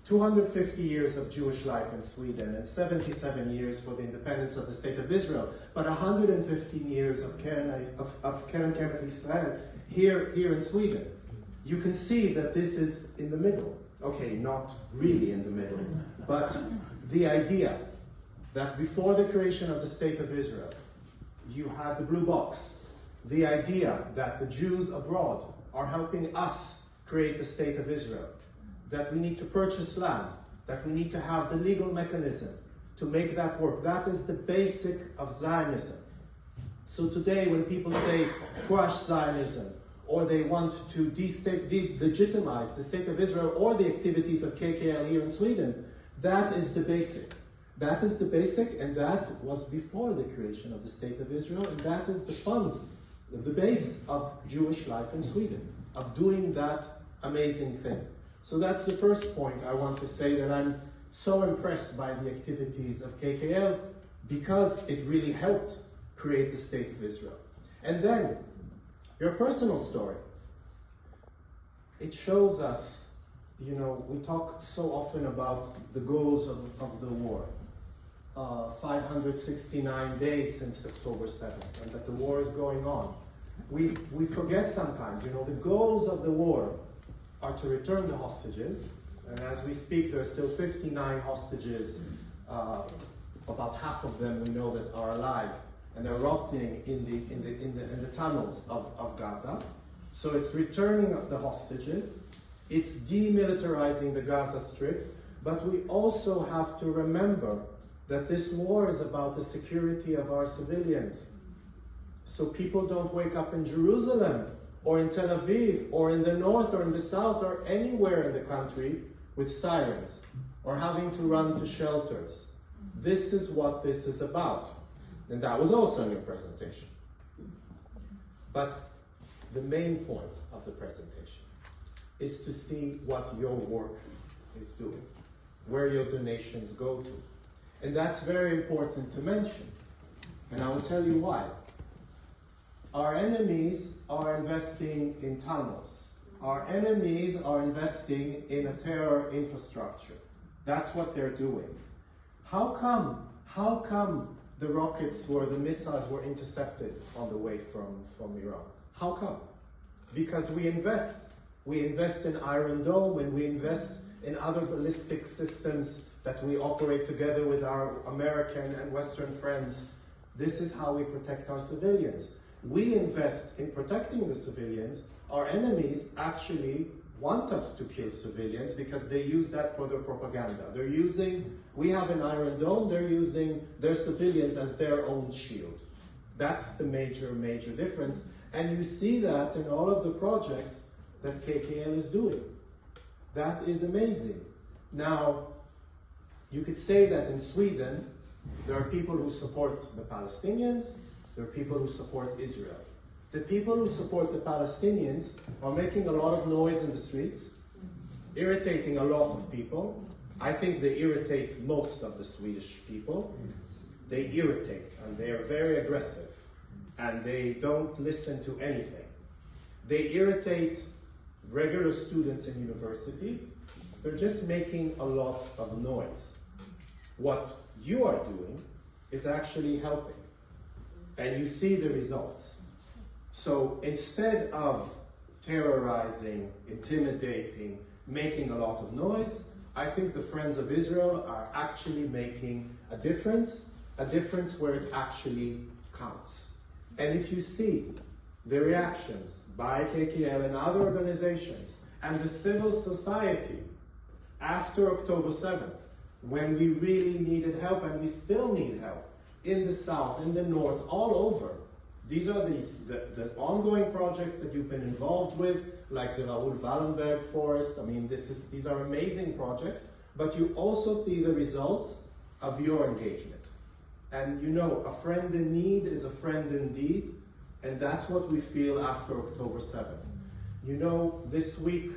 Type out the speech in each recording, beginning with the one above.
250 years of Jewish life in Sweden and 77 years for the independence of the State of Israel, but 115 years of Keren Kajemet Sverige here in Sweden. You can see that this is in the middle. Okay, not really in the middle, but the idea that before the creation of the State of Israel, you had the blue box. The idea that the Jews abroad are helping us create the State of Israel, that we need to purchase land, that we need to have the legal mechanism to make that work. That is the basic of Zionism. So today when people say crush Zionism, or they want to delegitimize the State of Israel or the activities of KKL here in Sweden, that is the basic. That is the basic, and that was before the creation of the State of Israel, and that is the fund, the base of Jewish life in Sweden, of doing that amazing thing. So that's the first point I want to say, that I'm so impressed by the activities of KKL because it really helped create the State of Israel. And then, your personal story. It shows us, you know, we talk so often about the goals of the war. 569 days since October 7th, and that the war is going on. We forget sometimes, you know, the goals of the war are to return the hostages, and as we speak there are still 59 hostages, about half of them we know that are alive, and they're rotting in the tunnels of Gaza. So it's returning of the hostages, it's demilitarizing the Gaza Strip, but we also have to remember that this war is about the security of our civilians. So people don't wake up in Jerusalem, or in Tel Aviv, or in the north, or in the south, or anywhere in the country with sirens, or having to run to shelters. This is what this is about. And that was also in your presentation. But the main point of the presentation is to see what your work is doing, where your donations go to. And that's very important to mention. And I will tell you why. Our enemies are investing in tunnels. Our enemies are investing in a terror infrastructure. That's what they're doing. How come the rockets or the missiles were intercepted on the way from Iran? How come? Because we invest. We invest in Iron Dome, and we invest in other ballistic systems that we operate together with our American and Western friends. This is how we protect our civilians. We invest in protecting the civilians. Our enemies actually want us to kill civilians because they use that for their propaganda. We have an Iron Dome, they're using their civilians as their own shield. That's the major difference. And you see that in all of the projects that KKL is doing. That is amazing. Now, you could say that in Sweden, there are people who support the Palestinians, there are people who support Israel. The people who support the Palestinians are making a lot of noise in the streets, irritating a lot of people. I think they irritate most of the Swedish people. They irritate, and they are very aggressive, and they don't listen to anything. They irritate regular students in universities. They're just making a lot of noise. What you are doing is actually helping, and you see the results. So instead of terrorizing, intimidating, making a lot of noise, I think the Friends of Israel are actually making a difference where it actually counts. And if you see the reactions by KKL and other organizations and the civil society after October 7th, when we really needed help, and we still need help, in the south, in the north, all over. These are the ongoing projects that you've been involved with, like the Raoul Wallenberg Forest. I mean, these are amazing projects, but you also see the results of your engagement. And you know, a friend in need is a friend indeed, and that's what we feel after October 7th. You know, this week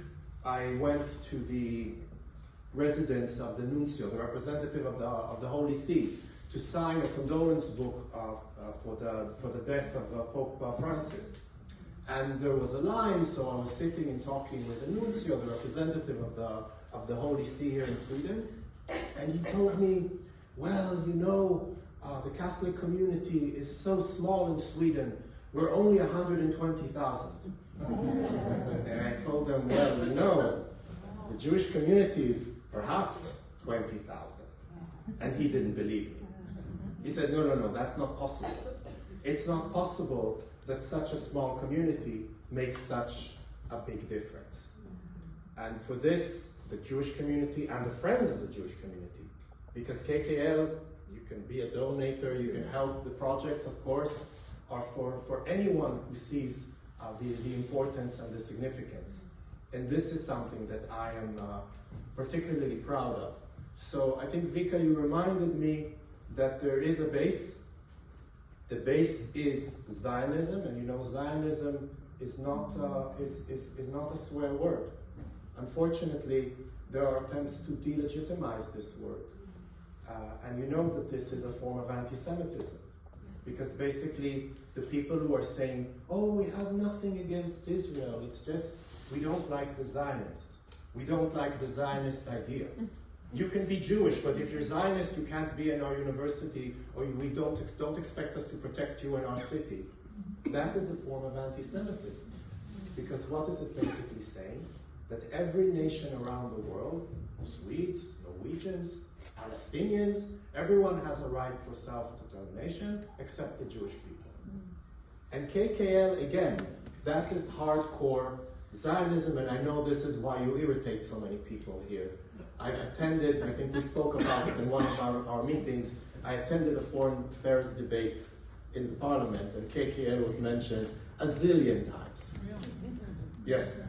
I went to the residence of the nuncio, the representative of the Holy See, to sign a condolence book for the death of Pope Francis. And there was a line, so I was sitting and talking with the nuncio, the representative of the Holy See here in Sweden, and he told me, well, you know, the Catholic community is so small in Sweden, we're only 120,000. And I told him, well, you know, the Jewish community is perhaps 20,000. And he didn't believe me. He said, no, that's not possible. It's not possible that such a small community makes such a big difference. And for this, the Jewish community and the friends of the Jewish community, because KKL, you can be a donator, you can help the projects, of course, are for anyone who sees the importance and the significance. And this is something that I am particularly proud of. So I think, Vika, you reminded me that there is a base. The base is Zionism, and you know Zionism is not a swear word. Unfortunately, there are attempts to delegitimize this word. And you know that this is a form of anti-Semitism. Because basically, the people who are saying, oh, we have nothing against Israel, it's just, we don't like the Zionist. We don't like the Zionist idea. You can be Jewish, but if you're Zionist, you can't be in our university, or we don't expect us to protect you in our city. That is a form of anti-Semitism. Because what is it basically saying? That every nation around the world, Swedes, Norwegians, Palestinians, everyone has a right for self-determination except the Jewish people. And KKL, again, that is hardcore Zionism, and I know this is why you irritate so many people here. I attended, I think we spoke about it in one of our meetings, I attended a foreign affairs debate in the parliament, and KKL was mentioned a zillion times. Yes,